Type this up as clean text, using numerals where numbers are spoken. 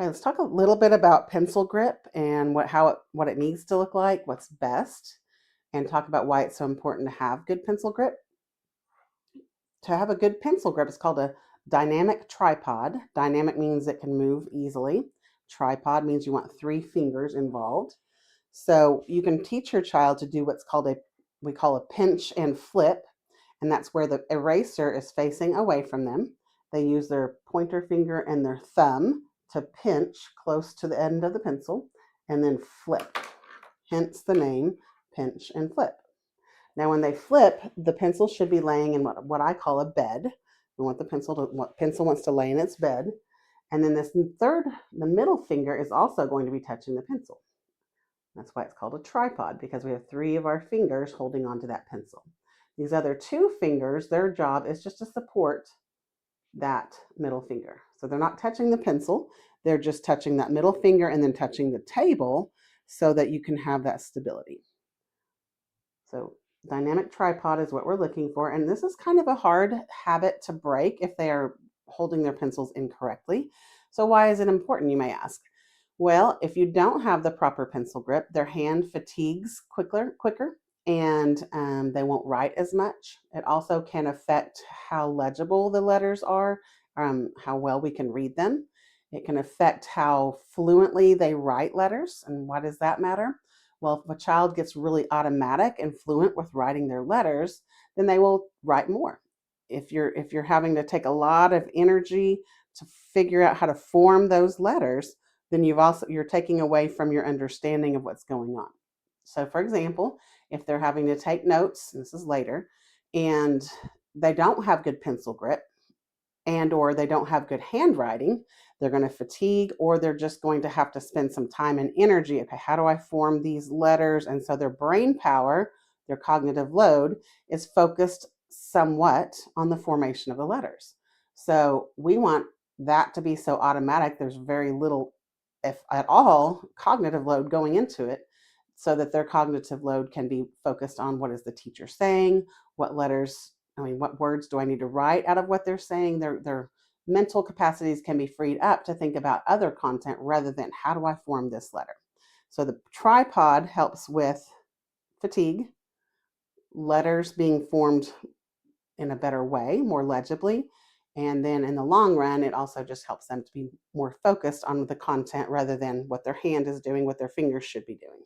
Okay, let's talk a little bit about pencil grip and what it needs to look like, what's best, and talk about why it's so important to have good pencil grip. To have a good pencil grip, it's called a dynamic tripod. Dynamic means it can move easily. Tripod means you want three fingers involved. So you can teach your child to do what's called we call a pinch and flip, and that's where the eraser is facing away from them. They use their pointer finger and their thumb to pinch close to the end of the pencil and then flip, hence the name pinch and flip. Now, when they flip, the pencil should be laying in what I call a bed. We want what pencil wants to lay in its bed. And then the middle finger is also going to be touching the pencil. That's why it's called a tripod, because we have three of our fingers holding onto that pencil. These other two fingers, their job is just to support that middle finger. So they're not touching the pencil, they're just touching that middle finger and then touching the table so that you can have that stability. So dynamic tripod is what we're looking for. And this is kind of a hard habit to break if they are holding their pencils incorrectly. So why is it important, you may ask? Well, if you don't have the proper pencil grip, their hand fatigues quicker, and they won't write as much. It also can affect how legible the letters are, how well we can read them. It can affect how fluently they write letters. And why does that matter? Well, if a child gets really automatic and fluent with writing their letters, then they will write more. If you're having to take a lot of energy to figure out how to form those letters, then you're taking away from your understanding of what's going on. So for example, if they're having to take notes, and this is later, and they don't have good pencil grip, and or they don't have good handwriting, they're going to fatigue, or they're just going to have to spend some time and energy. Okay, how do I form these letters? And so their brain power, their cognitive load, is focused somewhat on the formation of the letters. So we want that to be so automatic, there's very little, if at all, cognitive load going into it, so that their cognitive load can be focused on what is the teacher saying, what letters, what words do I need to write out of what they're saying. Their mental capacities can be freed up to think about other content rather than how do I form this letter. So the tripod helps with fatigue, letters being formed in a better way, more legibly. And then in the long run, it also just helps them to be more focused on the content rather than what their hand is doing, what their fingers should be doing.